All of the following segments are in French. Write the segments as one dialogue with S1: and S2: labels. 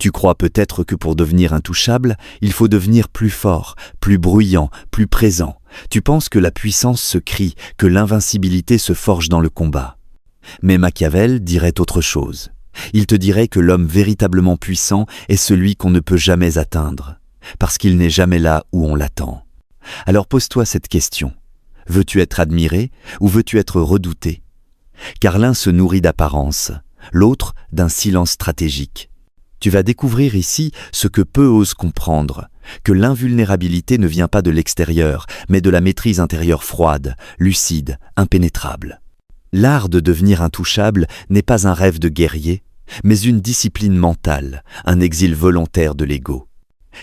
S1: Tu crois peut-être que pour devenir intouchable, il faut devenir plus fort, plus bruyant, plus présent. Tu penses que la puissance se crie, que l'invincibilité se forge dans le combat. Mais Machiavel dirait autre chose. Il te dirait que l'homme véritablement puissant est celui qu'on ne peut jamais atteindre, parce qu'il n'est jamais là où on l'attend. Alors pose-toi cette question. Veux-tu être admiré ou veux-tu être redouté? Car l'un se nourrit d'apparence, l'autre d'un silence stratégique. Tu vas découvrir ici ce que peu osent comprendre, que l'invulnérabilité ne vient pas de l'extérieur, mais de la maîtrise intérieure froide, lucide, impénétrable. L'art de devenir intouchable n'est pas un rêve de guerrier, mais une discipline mentale, un exil volontaire de l'ego.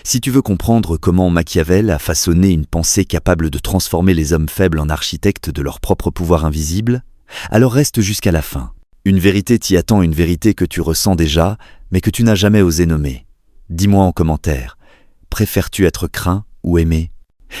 S1: Si tu veux comprendre comment Machiavel a façonné une pensée capable de transformer les hommes faibles en architectes de leur propre pouvoir invisible, alors reste jusqu'à la fin. Une vérité t'y attend, une vérité que tu ressens déjà, mais que tu n'as jamais osé nommer. Dis-moi en commentaire, préfères-tu être craint ou aimé?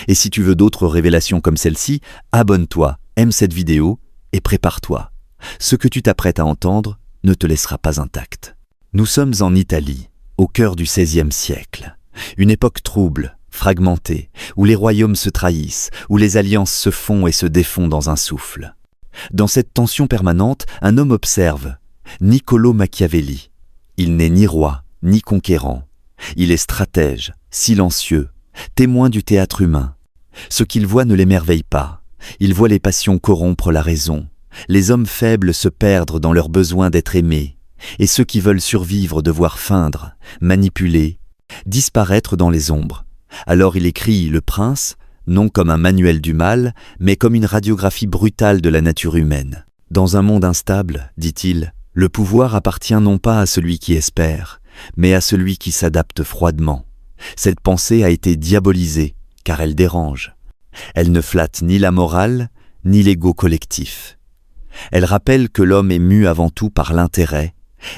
S1: Et si tu veux d'autres révélations comme celle-ci, abonne-toi, aime cette vidéo et prépare-toi. Ce que tu t'apprêtes à entendre ne te laissera pas intact. Nous sommes en Italie, au cœur du XVIe siècle. Une époque trouble, fragmentée, où les royaumes se trahissent, où les alliances se font et se défont dans un souffle. Dans cette tension permanente, un homme observe, Niccolò Machiavelli. Il n'est ni roi, ni conquérant. Il est stratège, silencieux, témoin du théâtre humain. Ce qu'il voit ne l'émerveille pas. Il voit les passions corrompre la raison, les hommes faibles se perdre dans leur besoin d'être aimés, et ceux qui veulent survivre devoir feindre, manipuler, disparaître dans les ombres. Alors il écrit Le Prince, non comme un manuel du mal, mais comme une radiographie brutale de la nature humaine. Dans un monde instable, dit-il, le pouvoir appartient non pas à celui qui espère, mais à celui qui s'adapte froidement. Cette pensée a été diabolisée, car elle dérange. Elle ne flatte ni la morale, ni l'ego collectif. Elle rappelle que l'homme est mu avant tout par l'intérêt,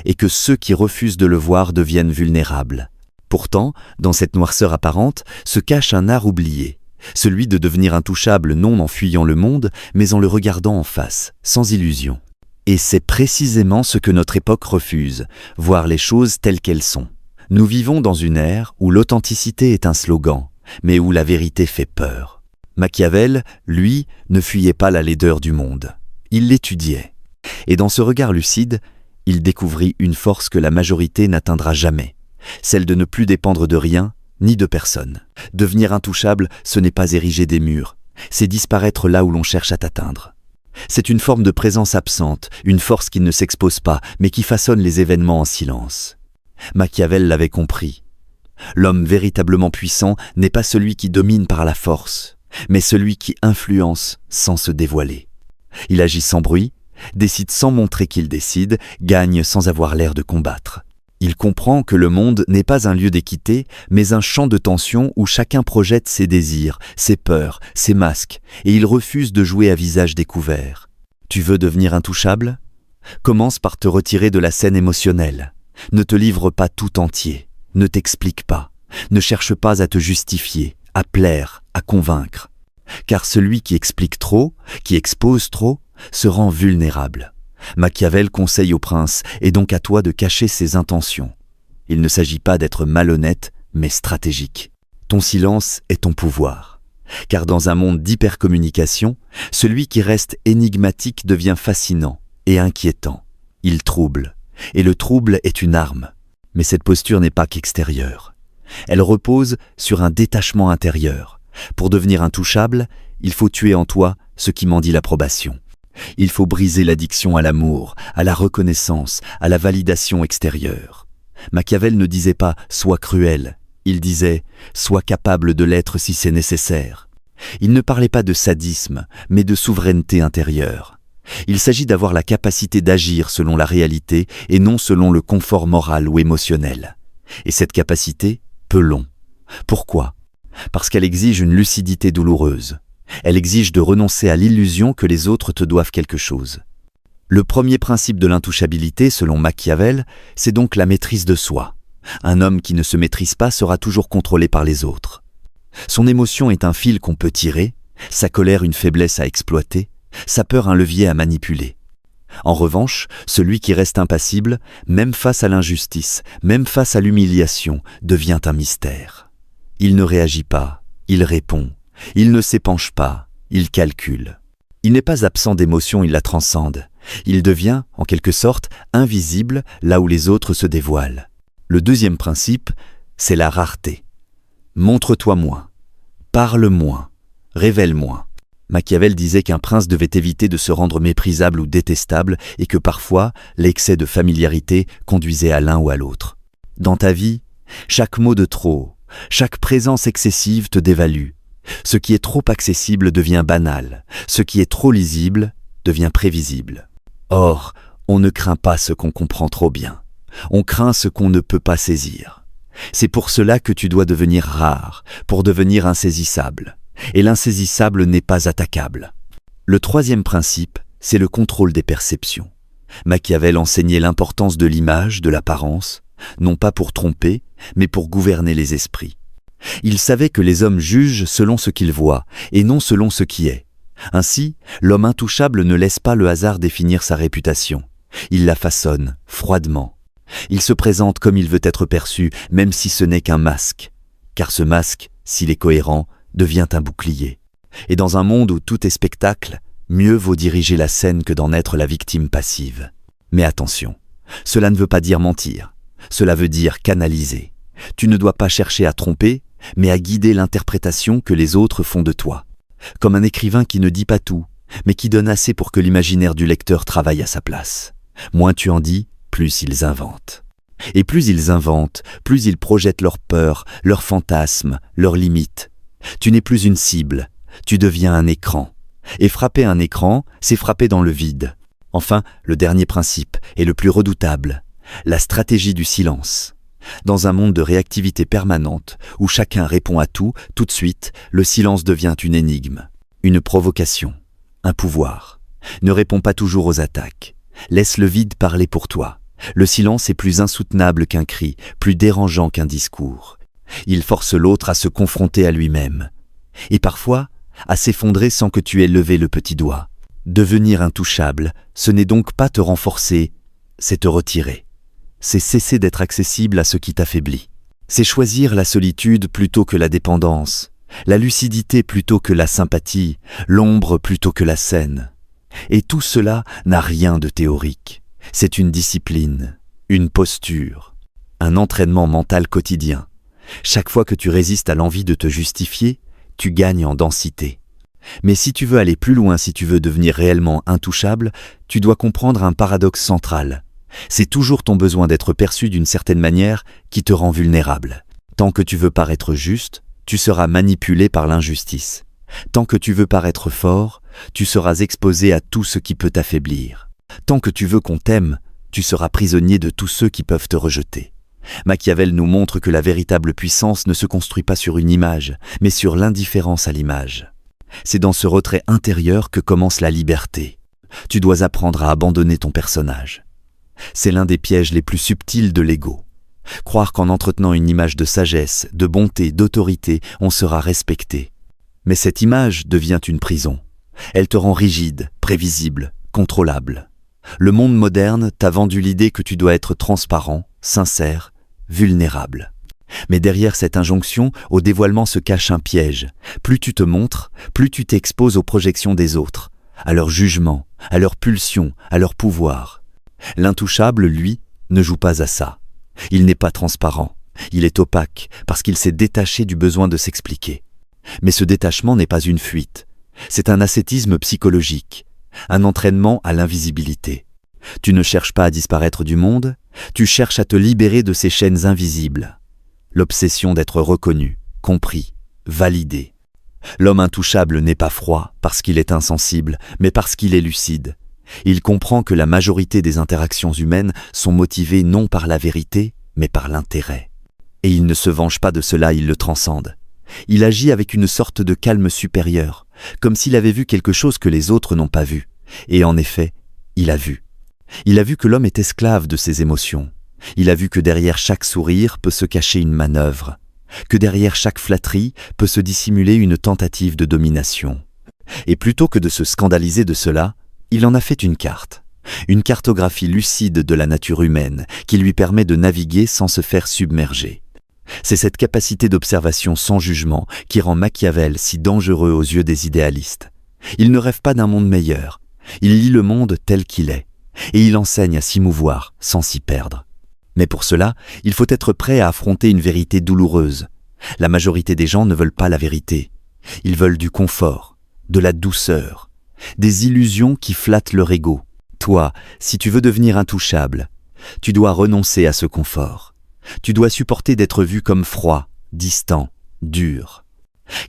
S1: et que ceux qui refusent de le voir deviennent vulnérables. Pourtant, dans cette noirceur apparente, se cache un art oublié, celui de devenir intouchable non en fuyant le monde, mais en le regardant en face, sans illusion. Et c'est précisément ce que notre époque refuse, voir les choses telles qu'elles sont. Nous vivons dans une ère où l'authenticité est un slogan, mais où la vérité fait peur. Machiavel, lui, ne fuyait pas la laideur du monde. Il l'étudiait. Et dans ce regard lucide, il découvrit une force que la majorité n'atteindra jamais, celle de ne plus dépendre de rien, ni de personne. Devenir intouchable, ce n'est pas ériger des murs, c'est disparaître là où l'on cherche à t'atteindre. C'est une forme de présence absente, une force qui ne s'expose pas, mais qui façonne les événements en silence. Machiavel l'avait compris. L'homme véritablement puissant n'est pas celui qui domine par la force, mais celui qui influence sans se dévoiler. Il agit sans bruit, décide sans montrer qu'il décide, gagne sans avoir l'air de combattre. Il comprend que le monde n'est pas un lieu d'équité, mais un champ de tension où chacun projette ses désirs, ses peurs, ses masques, et il refuse de jouer à visage découvert. Tu veux devenir intouchable? Commence par te retirer de la scène émotionnelle. Ne te livre pas tout entier, ne t'explique pas, ne cherche pas à te justifier, à plaire, à convaincre. Car celui qui explique trop, qui expose trop, se rend vulnérable. Machiavel conseille au prince, et donc à toi de cacher ses intentions. Il ne s'agit pas d'être malhonnête, mais stratégique. Ton silence est ton pouvoir. Car dans un monde d'hypercommunication, celui qui reste énigmatique devient fascinant et inquiétant. Il trouble, et le trouble est une arme. Mais cette posture n'est pas qu'extérieure. Elle repose sur un détachement intérieur. Pour devenir intouchable, il faut tuer en toi ce qui mendie l'approbation. Il faut briser l'addiction à l'amour, à la reconnaissance, à la validation extérieure. Machiavel ne disait pas « sois cruel », il disait « sois capable de l'être si c'est nécessaire ». Il ne parlait pas de sadisme, mais de souveraineté intérieure. Il s'agit d'avoir la capacité d'agir selon la réalité et non selon le confort moral ou émotionnel. Et cette capacité, peu long. Pourquoi ? Parce qu'elle exige une lucidité douloureuse. Elle exige de renoncer à l'illusion que les autres te doivent quelque chose. Le premier principe de l'intouchabilité, selon Machiavel, c'est donc la maîtrise de soi. Un homme qui ne se maîtrise pas sera toujours contrôlé par les autres. Son émotion est un fil qu'on peut tirer, sa colère une faiblesse à exploiter, sa peur un levier à manipuler. En revanche, celui qui reste impassible, même face à l'injustice, même face à l'humiliation, devient un mystère. Il ne réagit pas, il répond, il ne s'épanche pas, il calcule. Il n'est pas absent d'émotion, il la transcende. Il devient, en quelque sorte, invisible là où les autres se dévoilent. Le deuxième principe, c'est la rareté. Montre-toi moins, parle moins, révèle moins. Machiavel disait qu'un prince devait éviter de se rendre méprisable ou détestable et que parfois, l'excès de familiarité conduisait à l'un ou à l'autre. Dans ta vie, chaque mot de trop, chaque présence excessive te dévalue. Ce qui est trop accessible devient banal, ce qui est trop lisible devient prévisible. Or, on ne craint pas ce qu'on comprend trop bien, on craint ce qu'on ne peut pas saisir. C'est pour cela que tu dois devenir rare, pour devenir insaisissable. Et l'insaisissable n'est pas attaquable. Le troisième principe, c'est le contrôle des perceptions. Machiavel enseignait l'importance de l'image, de l'apparence, non pas pour tromper, mais pour gouverner les esprits. Il savait que les hommes jugent selon ce qu'ils voient, et non selon ce qui est. Ainsi, l'homme intouchable ne laisse pas le hasard définir sa réputation. Il la façonne, froidement. Il se présente comme il veut être perçu, même si ce n'est qu'un masque. Car ce masque, s'il est cohérent, devient un bouclier. Et dans un monde où tout est spectacle, mieux vaut diriger la scène que d'en être la victime passive. Mais attention, cela ne veut pas dire mentir, cela veut dire canaliser. Tu ne dois pas chercher à tromper, mais à guider l'interprétation que les autres font de toi. Comme un écrivain qui ne dit pas tout, mais qui donne assez pour que l'imaginaire du lecteur travaille à sa place. Moins tu en dis, plus ils inventent. Et plus ils inventent, plus ils projettent leurs peurs, leurs fantasmes, leurs limites. Tu n'es plus une cible, tu deviens un écran. Et frapper un écran, c'est frapper dans le vide. Enfin, le dernier principe, et le plus redoutable, la stratégie du silence. Dans un monde de réactivité permanente, où chacun répond à tout de suite, le silence devient une énigme, une provocation, un pouvoir. Ne réponds pas toujours aux attaques. Laisse le vide parler pour toi. Le silence est plus insoutenable qu'un cri, plus dérangeant qu'un discours. Il force l'autre à se confronter à lui-même. Et parfois, à s'effondrer sans que tu aies levé le petit doigt. Devenir intouchable, ce n'est donc pas te renforcer, c'est te retirer. C'est cesser d'être accessible à ce qui t'affaiblit. C'est choisir la solitude plutôt que la dépendance, la lucidité plutôt que la sympathie, l'ombre plutôt que la scène. Et tout cela n'a rien de théorique. C'est une discipline, une posture, un entraînement mental quotidien. Chaque fois que tu résistes à l'envie de te justifier, tu gagnes en densité. Mais si tu veux aller plus loin, si tu veux devenir réellement intouchable, tu dois comprendre un paradoxe central. C'est toujours ton besoin d'être perçu d'une certaine manière qui te rend vulnérable. Tant que tu veux paraître juste, tu seras manipulé par l'injustice. Tant que tu veux paraître fort, tu seras exposé à tout ce qui peut t'affaiblir. Tant que tu veux qu'on t'aime, tu seras prisonnier de tous ceux qui peuvent te rejeter. Machiavel nous montre que la véritable puissance ne se construit pas sur une image, mais sur l'indifférence à l'image. C'est dans ce retrait intérieur que commence la liberté. Tu dois apprendre à abandonner ton personnage. C'est l'un des pièges les plus subtils de l'ego. Croire qu'en entretenant une image de sagesse, de bonté, d'autorité, on sera respecté. Mais cette image devient une prison. Elle te rend rigide, prévisible, contrôlable. Le monde moderne t'a vendu l'idée que tu dois être transparent, sincère, vulnérable. Mais derrière cette injonction, au dévoilement se cache un piège. Plus tu te montres, plus tu t'exposes aux projections des autres, à leurs jugements, à leurs pulsions, à leur pouvoir. L'intouchable, lui, ne joue pas à ça. Il n'est pas transparent, il est opaque, parce qu'il s'est détaché du besoin de s'expliquer. Mais ce détachement n'est pas une fuite, c'est un ascétisme psychologique, un entraînement à l'invisibilité. Tu ne cherches pas à disparaître du monde, tu cherches à te libérer de ces chaînes invisibles. L'obsession d'être reconnu, compris, validé. L'homme intouchable n'est pas froid parce qu'il est insensible, mais parce qu'il est lucide. Il comprend que la majorité des interactions humaines sont motivées non par la vérité, mais par l'intérêt. Et il ne se venge pas de cela, il le transcende. Il agit avec une sorte de calme supérieur, comme s'il avait vu quelque chose que les autres n'ont pas vu. Et en effet, il a vu. Il a vu que l'homme est esclave de ses émotions. Il a vu que derrière chaque sourire peut se cacher une manœuvre, que derrière chaque flatterie peut se dissimuler une tentative de domination. Et plutôt que de se scandaliser de cela, il en a fait une carte. Une cartographie lucide de la nature humaine qui lui permet de naviguer sans se faire submerger. C'est cette capacité d'observation sans jugement qui rend Machiavel si dangereux aux yeux des idéalistes. Il ne rêve pas d'un monde meilleur, il lit le monde tel qu'il est, et il enseigne à s'y mouvoir sans s'y perdre. Mais pour cela, il faut être prêt à affronter une vérité douloureuse. La majorité des gens ne veulent pas la vérité. Ils veulent du confort, de la douceur, des illusions qui flattent leur ego. Toi, si tu veux devenir intouchable, tu dois renoncer à ce confort. Tu dois supporter d'être vu comme froid, distant, dur.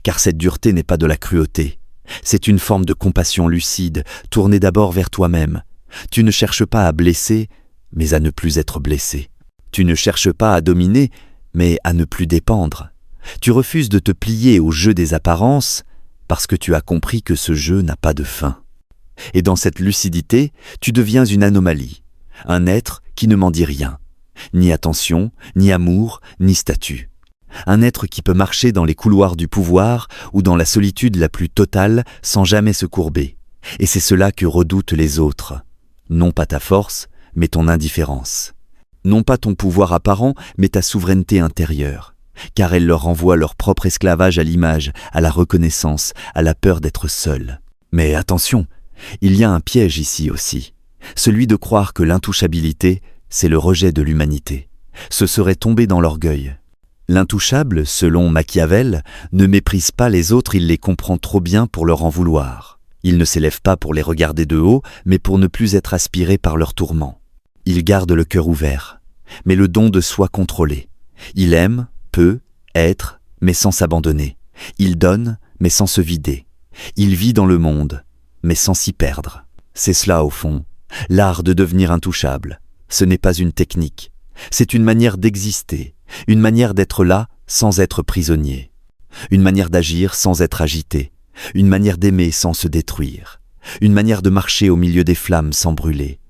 S1: Car cette dureté n'est pas de la cruauté. C'est une forme de compassion lucide, tournée d'abord vers toi-même. Tu ne cherches pas à blesser, mais à ne plus être blessé. Tu ne cherches pas à dominer, mais à ne plus dépendre. Tu refuses de te plier au jeu des apparences parce que tu as compris que ce jeu n'a pas de fin. Et dans cette lucidité, tu deviens une anomalie, un être qui ne m'en dit rien, ni attention, ni amour, ni statut. Un être qui peut marcher dans les couloirs du pouvoir ou dans la solitude la plus totale sans jamais se courber. Et c'est cela que redoutent les autres. Non pas ta force, mais ton indifférence. Non pas ton pouvoir apparent, mais ta souveraineté intérieure. Car elle leur renvoie leur propre esclavage à l'image, à la reconnaissance, à la peur d'être seul. Mais attention, il y a un piège ici aussi. Celui de croire que l'intouchabilité, c'est le rejet de l'humanité. Ce serait tomber dans l'orgueil. L'intouchable, selon Machiavel, ne méprise pas les autres, il les comprend trop bien pour leur en vouloir. Il ne s'élève pas pour les regarder de haut, mais pour ne plus être aspiré par leurs tourments. Il garde le cœur ouvert, mais le don de soi contrôlé. Il aime, peut, être, mais sans s'abandonner. Il donne, mais sans se vider. Il vit dans le monde, mais sans s'y perdre. C'est cela, au fond, l'art de devenir intouchable. Ce n'est pas une technique, c'est une manière d'exister, une manière d'être là sans être prisonnier, une manière d'agir sans être agité, une manière d'aimer sans se détruire, une manière de marcher au milieu des flammes sans brûler.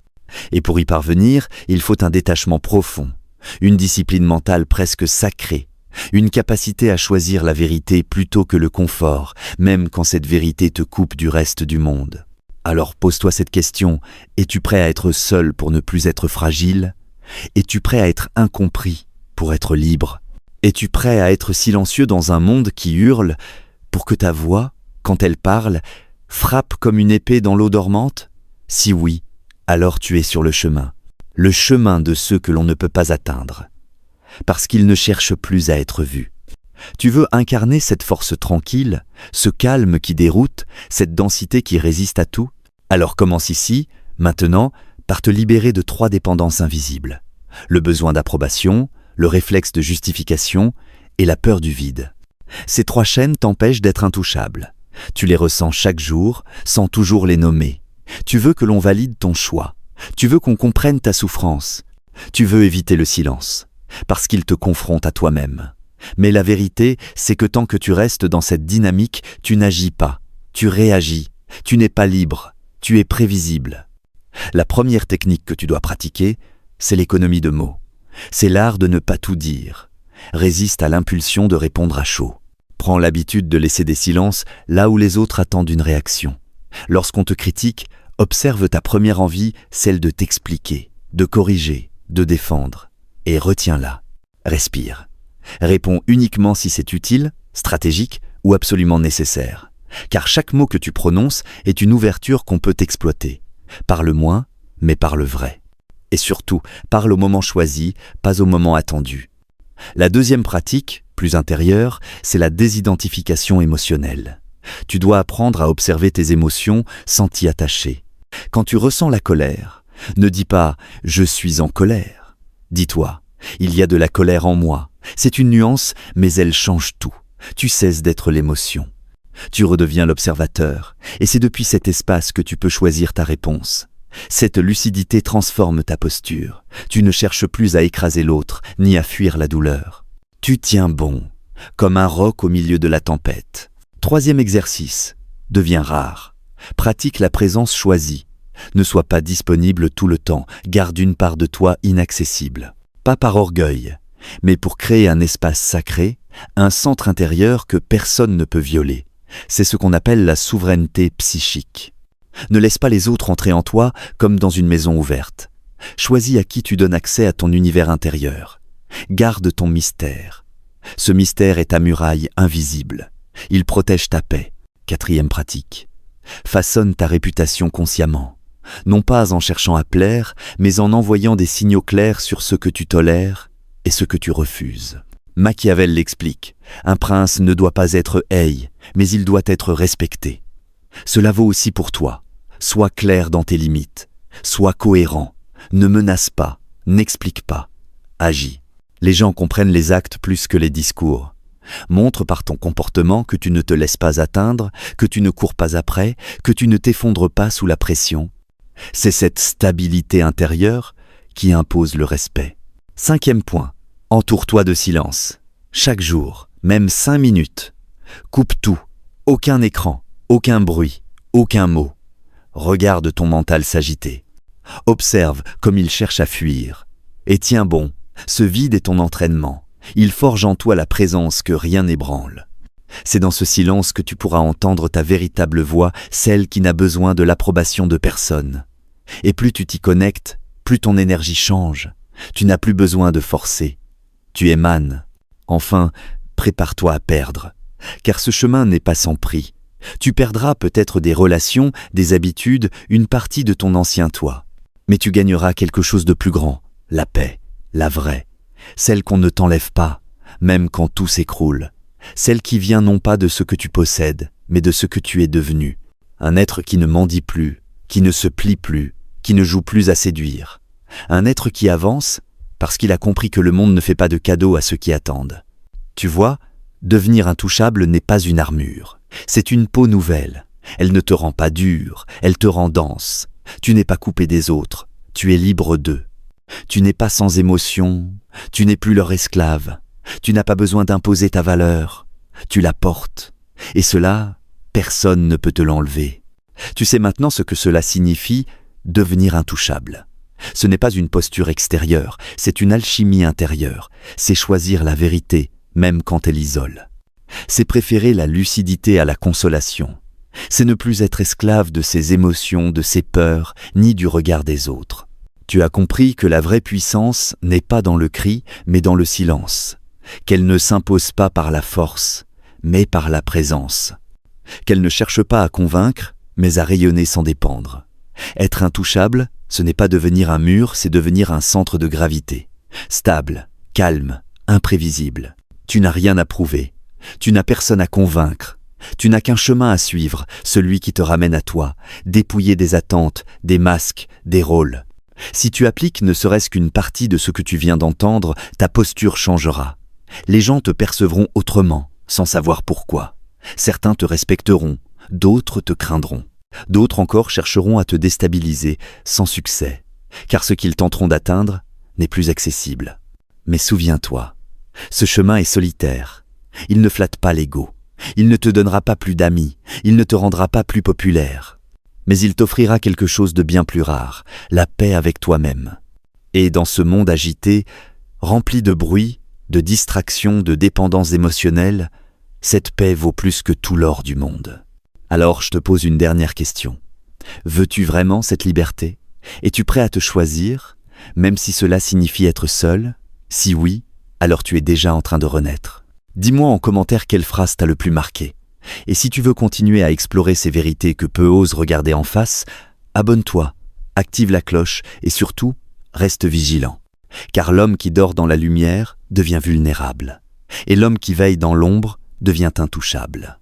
S1: Et pour y parvenir, il faut un détachement profond, une discipline mentale presque sacrée, une capacité à choisir la vérité plutôt que le confort, même quand cette vérité te coupe du reste du monde. Alors pose-toi cette question, es-tu prêt à être seul pour ne plus être fragile? Es-tu prêt à être incompris pour être libre? Es-tu prêt à être silencieux dans un monde qui hurle pour que ta voix, quand elle parle, frappe comme une épée dans l'eau dormante? Si oui, alors tu es sur le chemin de ceux que l'on ne peut pas atteindre, parce qu'ils ne cherchent plus à être vus. Tu veux incarner cette force tranquille, ce calme qui déroute, cette densité qui résiste à tout? Alors commence ici, maintenant, par te libérer de 3 dépendances invisibles. Le besoin d'approbation, le réflexe de justification et la peur du vide. Ces 3 chaînes t'empêchent d'être intouchable. Tu les ressens chaque jour, sans toujours les nommer. Tu veux que l'on valide ton choix. Tu veux qu'on comprenne ta souffrance. Tu veux éviter le silence, parce qu'il te confronte à toi-même. Mais la vérité, c'est que tant que tu restes dans cette dynamique, tu n'agis pas, tu réagis, tu n'es pas libre, tu es prévisible. La première technique que tu dois pratiquer, c'est l'économie de mots. C'est l'art de ne pas tout dire. Résiste à l'impulsion de répondre à chaud. Prends l'habitude de laisser des silences là où les autres attendent une réaction. Lorsqu'on te critique, observe ta première envie, celle de t'expliquer, de corriger, de défendre. Et retiens-la. Respire. Réponds uniquement si c'est utile, stratégique ou absolument nécessaire. Car chaque mot que tu prononces est une ouverture qu'on peut exploiter. Parle moins, mais parle vrai. Et surtout, parle au moment choisi, pas au moment attendu. La deuxième pratique, plus intérieure, c'est la désidentification émotionnelle. Tu dois apprendre à observer tes émotions sans t'y attacher. Quand tu ressens la colère, ne dis pas « je suis en colère ». Dis-toi « il y a de la colère en moi ». C'est une nuance, mais elle change tout. Tu cesses d'être l'émotion. Tu redeviens l'observateur, et c'est depuis cet espace que tu peux choisir ta réponse. Cette lucidité transforme ta posture. Tu ne cherches plus à écraser l'autre, ni à fuir la douleur. Tu tiens bon, comme un roc au milieu de la tempête. Troisième exercice, deviens rare. Pratique la présence choisie. Ne sois pas disponible tout le temps, garde une part de toi inaccessible. Pas par orgueil, mais pour créer un espace sacré, un centre intérieur que personne ne peut violer. C'est ce qu'on appelle la souveraineté psychique. Ne laisse pas les autres entrer en toi comme dans une maison ouverte. Choisis à qui tu donnes accès à ton univers intérieur. Garde ton mystère. Ce mystère est ta muraille invisible. Il protège ta paix. 4e pratique. Façonne ta réputation consciemment. Non pas en cherchant à plaire, mais en envoyant des signaux clairs sur ce que tu tolères et ce que tu refuses. Machiavel l'explique. Un prince ne doit pas être haï, mais il doit être respecté. Cela vaut aussi pour toi. Sois clair dans tes limites. Sois cohérent. Ne menace pas. N'explique pas. Agis. Les gens comprennent les actes plus que les discours. Montre par ton comportement que tu ne te laisses pas atteindre, que tu ne cours pas après, que tu ne t'effondres pas sous la pression. C'est cette stabilité intérieure qui impose le respect. 5e point. Entoure-toi de silence. Chaque jour, même 5 minutes. Coupe tout. Aucun écran, aucun bruit, aucun mot. Regarde ton mental s'agiter. Observe comme il cherche à fuir. Et tiens bon, ce vide est ton entraînement. Il forge en toi la présence que rien n'ébranle. C'est dans ce silence que tu pourras entendre ta véritable voix, celle qui n'a besoin de l'approbation de personne. Et plus tu t'y connectes, plus ton énergie change. Tu n'as plus besoin de forcer. Tu émanes. Enfin, prépare-toi à perdre. Car ce chemin n'est pas sans prix. Tu perdras peut-être des relations, des habitudes, une partie de ton ancien toi. Mais tu gagneras quelque chose de plus grand, la paix, la vraie. Celle qu'on ne t'enlève pas, même quand tout s'écroule. Celle qui vient non pas de ce que tu possèdes, mais de ce que tu es devenu. Un être qui ne mendie plus, qui ne se plie plus, qui ne joue plus à séduire. Un être qui avance parce qu'il a compris que le monde ne fait pas de cadeaux à ceux qui attendent. Tu vois, devenir intouchable n'est pas une armure. C'est une peau nouvelle. Elle ne te rend pas dur, elle te rend dense. Tu n'es pas coupé des autres, tu es libre d'eux. Tu n'es pas sans émotion, tu n'es plus leur esclave. Tu n'as pas besoin d'imposer ta valeur, tu la portes. Et cela, personne ne peut te l'enlever. Tu sais maintenant ce que cela signifie, devenir intouchable. Ce n'est pas une posture extérieure, c'est une alchimie intérieure. C'est choisir la vérité, même quand elle isole. C'est préférer la lucidité à la consolation. C'est ne plus être esclave de ses émotions, de ses peurs, ni du regard des autres. Tu as compris que la vraie puissance n'est pas dans le cri, mais dans le silence. Qu'elle ne s'impose pas par la force, mais par la présence. Qu'elle ne cherche pas à convaincre, mais à rayonner sans dépendre. Être intouchable, ce n'est pas devenir un mur, c'est devenir un centre de gravité. Stable, calme, imprévisible. Tu n'as rien à prouver. Tu n'as personne à convaincre. Tu n'as qu'un chemin à suivre, celui qui te ramène à toi, dépouillé des attentes, des masques, des rôles. Si tu appliques ne serait-ce qu'une partie de ce que tu viens d'entendre, ta posture changera. Les gens te percevront autrement, sans savoir pourquoi. Certains te respecteront, d'autres te craindront. D'autres encore chercheront à te déstabiliser, sans succès, car ce qu'ils tenteront d'atteindre n'est plus accessible. Mais souviens-toi, ce chemin est solitaire. Il ne flatte pas l'ego. Il ne te donnera pas plus d'amis. Il ne te rendra pas plus populaire. Mais il t'offrira quelque chose de bien plus rare, la paix avec toi-même. Et dans ce monde agité, rempli de bruit, de distractions, de dépendances émotionnelles, cette paix vaut plus que tout l'or du monde. Alors je te pose une dernière question. Veux-tu vraiment cette liberté? Es-tu prêt à te choisir, même si cela signifie être seul? Si oui, alors tu es déjà en train de renaître. Dis-moi en commentaire quelle phrase t'a le plus marqué. Et si tu veux continuer à explorer ces vérités que peu osent regarder en face, abonne-toi, active la cloche et surtout, reste vigilant. Car l'homme qui dort dans la lumière devient vulnérable. Et l'homme qui veille dans l'ombre devient intouchable.